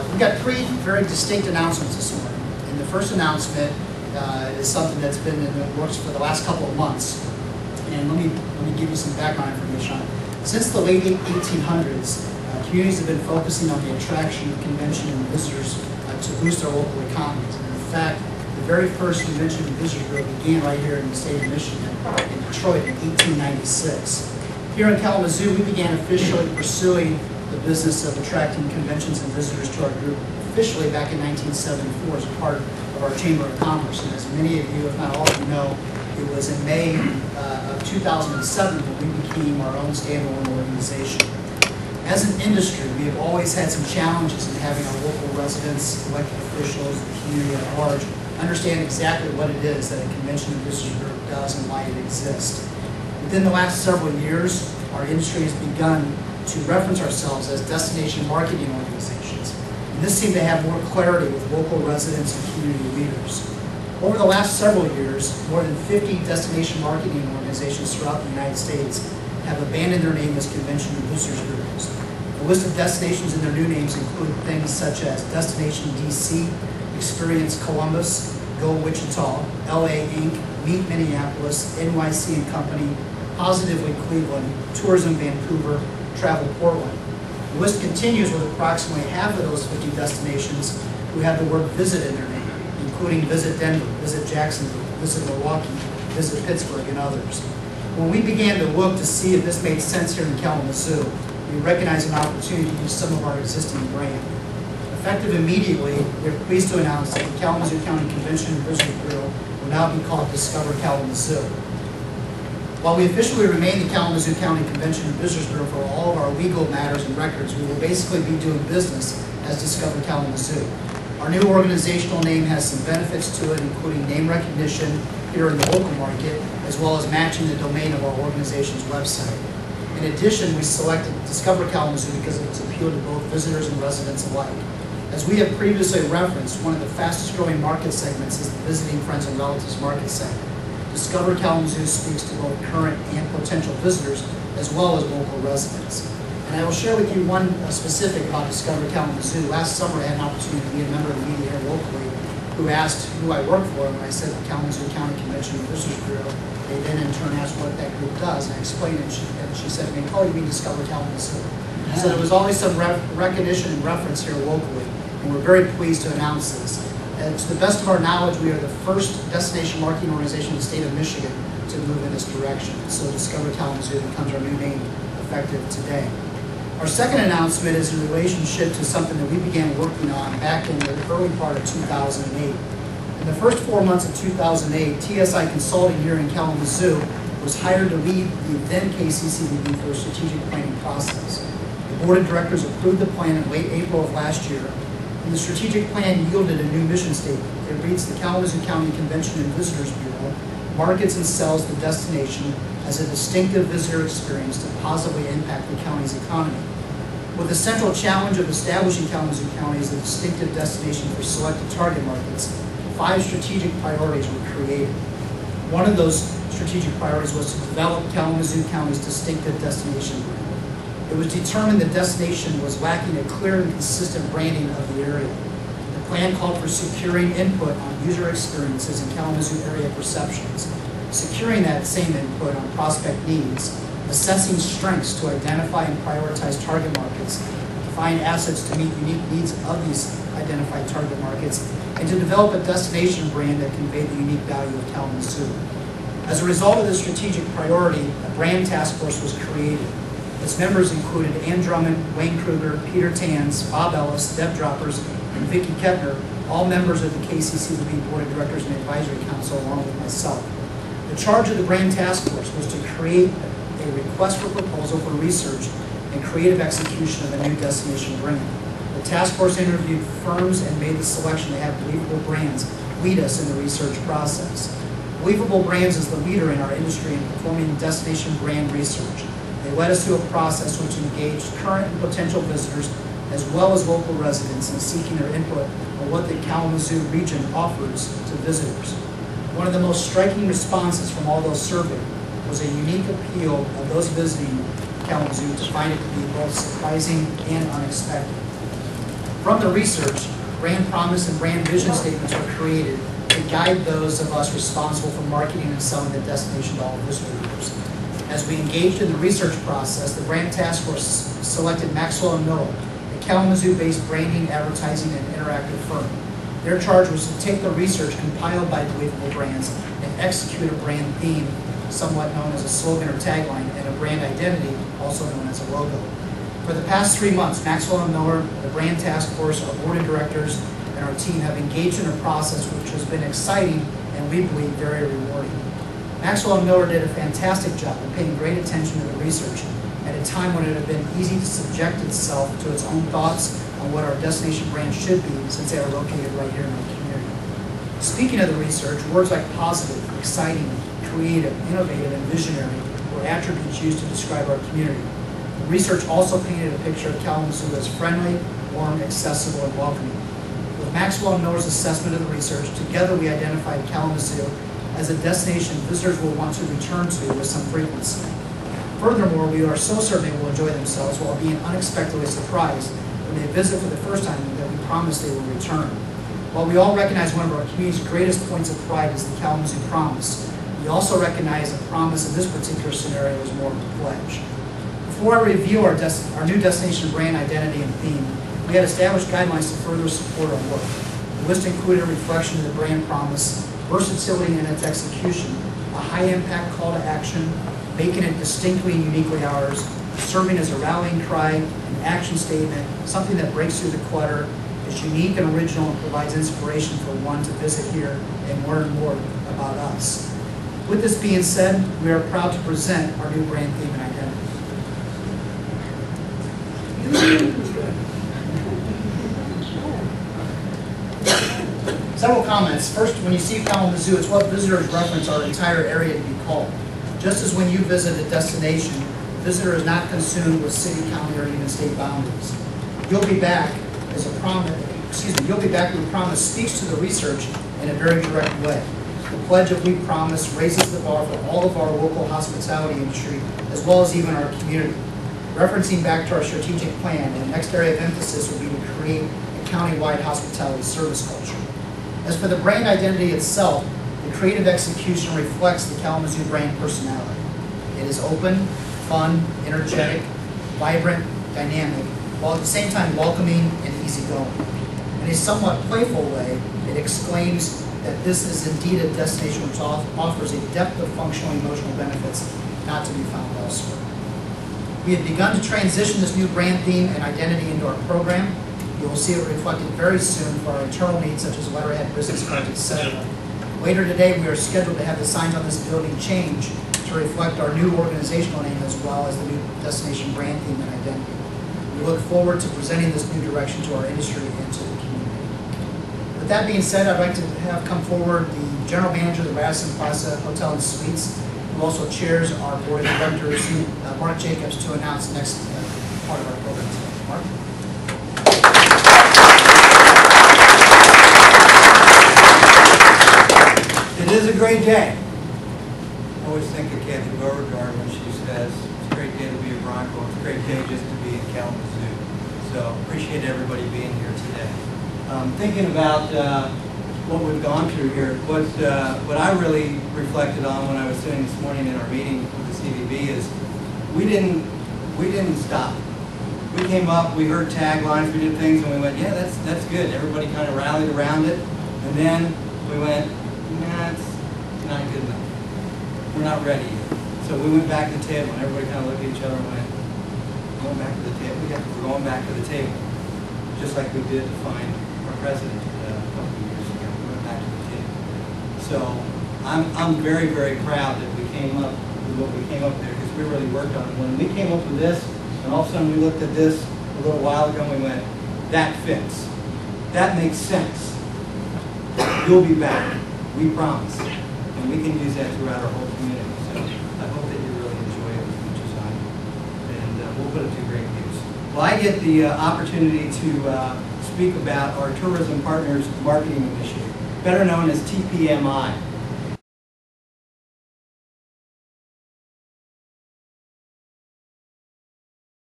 We've got three very distinct announcements this morning. And the first announcement is something that's been in the works for the last couple of months. And let me give you some background information on it. Since the late 1800s, communities have been focusing on the attraction of convention and visitors to boost our local economies. And in fact, the very first convention and visitors bureau began right here in the state of Michigan, in Detroit, in 1896. Here in Kalamazoo, we began officially pursuing the business of attracting conventions and visitors to our group officially back in 1974 as a part of our Chamber of Commerce. And as many of you, if not all of you know, it was in May of 2007 that we became our own standalone organization. As an industry, we have always had some challenges in having our local residents, elected officials, the community at large understand exactly what it is that a convention and visitors group does and why it exists. Within the last several years, our industry has begun to reference ourselves as destination marketing organizations. And this seemed to have more clarity with local residents and community leaders. Over the last several years, more than 50 destination marketing organizations throughout the United States have abandoned their name as convention and visitors groups. The list of destinations in their new names include things such as Destination DC, Experience Columbus, Go Wichita, LA Inc., Meet Minneapolis, NYC and Company, Positively Cleveland, Tourism Vancouver, Travel Portland. The list continues with approximately half of those 50 destinations who have the word visit in their name, including Visit Denver, Visit Jacksonville, Visit Milwaukee, Visit Pittsburgh, and others. When we began to look to see if this made sense here in Kalamazoo, we recognized an opportunity to use some of our existing brand. Effective immediately, we are pleased to announce that the Kalamazoo County Convention and Visitors Bureau will now be called Discover Kalamazoo. While we officially remain the Kalamazoo County Convention and Visitors Bureau for all of our legal matters and records, we will basically be doing business as Discover Kalamazoo. Our new organizational name has some benefits to it, including name recognition here in the local market, as well as matching the domain of our organization's website. In addition, we selected Discover Kalamazoo because of its appeal to both visitors and residents alike. As we have previously referenced, one of the fastest growing market segments is the visiting friends and relatives market segment. Discover Kalamazoo speaks to both current and potential visitors, as well as local residents. And I will share with you one specific about Discover Kalamazoo. Last summer, I had an opportunity to meet a member of the media here locally who asked who I work for, and when I said the Kalamazoo County Convention and Visitors Bureau, they then in turn asked what that group does, and I explained it, and she said to me, "Oh, you mean Discover Kalamazoo?" So there was always some recognition and reference here locally, and we're very pleased to announce this. And to the best of our knowledge, we are the first destination marketing organization in the state of Michigan to move in this direction. So Discover Kalamazoo becomes our new name effective today. Our second announcement is in relationship to something that we began working on back in the early part of 2008. In the first 4 months of 2008, TSI Consulting here in Kalamazoo was hired to lead the then KCCVB for a strategic planning process. The board of directors approved the plan in late April of last year, and the strategic plan yielded a new mission statement. It reads, the Kalamazoo County Convention and Visitors Bureau markets and sells the destination as a distinctive visitor experience to positively impact the county's economy. With the central challenge of establishing Kalamazoo County as a distinctive destination for selected target markets, 5 strategic priorities were created. One of those strategic priorities was to develop Kalamazoo County's distinctive destination brand. It was determined the destination was lacking a clear and consistent branding of the area. The plan called for securing input on user experiences and Kalamazoo area perceptions, securing that same input on prospect needs, assessing strengths to identify and prioritize target markets, to find assets to meet unique needs of these identified target markets, and to develop a destination brand that conveyed the unique value of Kalamazoo. As a result of this strategic priority, a brand task force was created. Its members included Ann Drummond, Wayne Kruger, Peter Tanz, Bob Ellis, Deb Droppers, and Vicki Kettner, all members of the KCCVB Board of Directors and Advisory Council, along with myself. The charge of the brand task force was to create a request for proposal for research and creative execution of a new destination brand. The task force interviewed firms and made the selection to have Believable Brands lead us in the research process. Believable Brands is the leader in our industry in performing destination brand research. They led us through a process which engaged current and potential visitors as well as local residents in seeking their input on what the Kalamazoo region offers to visitors. One of the most striking responses from all those surveyed was a unique appeal of those visiting Kalamazoo to find it to be both surprising and unexpected. From the research, brand promise and brand vision statements were created to guide those of us responsible for marketing and selling the destination to all visitor groups. As we engaged in the research process, the brand task force selected Maxwell & Miller, a Kalamazoo-based branding, advertising, and interactive firm. Their charge was to take the research compiled by Believable Brands and execute a brand theme, somewhat known as a slogan or tagline, and a brand identity, also known as a logo. For the past 3 months, Maxwell & Miller, the brand task force, our board of directors, and our team have engaged in a process which has been exciting and we believe very rewarding. Maxwell & Miller did a fantastic job of paying great attention to the research at a time when it had been easy to subject itself to its own thoughts on what our destination brand should be, since they are located right here in our community. Speaking of the research, words like positive, exciting, creative, innovative, and visionary were attributes used to describe our community. The research also painted a picture of Kalamazoo as friendly, warm, accessible, and welcoming. With Maxwell & Miller's assessment of the research, together we identified Kalamazoo as a destination visitors will want to return to with some frequency. Furthermore, we are so certain they will enjoy themselves while being unexpectedly surprised when they visit for the first time that we promise they will return. While we all recognize one of our community's greatest points of pride is the Kalamazoo Promise, we also recognize the promise in this particular scenario is more of a pledge. Before I review our new destination brand identity and theme, we had established guidelines to further support our work. The list included a reflection of the brand promise, versatility in its execution, a high-impact call to action, making it distinctly and uniquely ours, serving as a rallying cry, an action statement, something that breaks through the clutter, is unique and original and provides inspiration for one to visit here and learn more about us. With this being said, we are proud to present our new brand theme and identity. Several comments. First, when you see Kalamazoo, it's what visitors reference our entire area to be called. Just as when you visit a destination, the visitor is not consumed with city, county, or even state boundaries. You'll be back as a promise. You'll be back. We promise speaks to the research in a very direct way. The pledge of We Promise raises the bar for all of our local hospitality industry, as well as even our community. Referencing back to our strategic plan, the next area of emphasis will be to create a county-wide hospitality service culture. As for the brand identity itself, the creative execution reflects the Kalamazoo brand personality. It is open, fun, energetic, vibrant, dynamic, while at the same time welcoming and easygoing. In a somewhat playful way, it exclaims that this is indeed a destination which offers a depth of functional and emotional benefits not to be found elsewhere. We have begun to transition this new brand theme and identity into our program. You will see it reflected very soon for our internal needs such as letterhead, business cards, etc. Later today, we are scheduled to have the signs on this building change to reflect our new organizational name as well as the new destination brand theme and identity. We look forward to presenting this new direction to our industry and to the community. With that being said, I'd like to have come forward the General Manager of the Radisson Plaza Hotel and Suites, who also chairs our Board of Directors, Mark Jacobs, to announce the next part of our program today. Mark? It is a great day. I always think of Kathy Beauregard when she says, it's a great day to be a Bronco, it's a great day just to be in Kalamazoo. So appreciate everybody being here today. Thinking about what we've gone through here, what I really reflected on when I was sitting this morning in our meeting with the CVB is we didn't stop. We came up, we heard taglines, we did things, and we went, yeah, that's good. Everybody kind of rallied around it, and then we went, nah, it's not good enough. We're not ready yet. So we went back to the table, and everybody kind of looked at each other and went, going back to the table. We're going back to the table, just like we did to find our president a couple of years ago. We went back to the table. So I'm very, very proud that we came up with what we came up there because we really worked on it. When we came up with this, and all of a sudden we looked at this a little while ago and we went, that fits. That makes sense. You'll be back. We promise. And we can use that throughout our whole community. So I hope that you really enjoy it as much as I do. And we'll put it to great use. Well, I get the opportunity to speak about our Tourism Partners Marketing Initiative, better known as TPMI.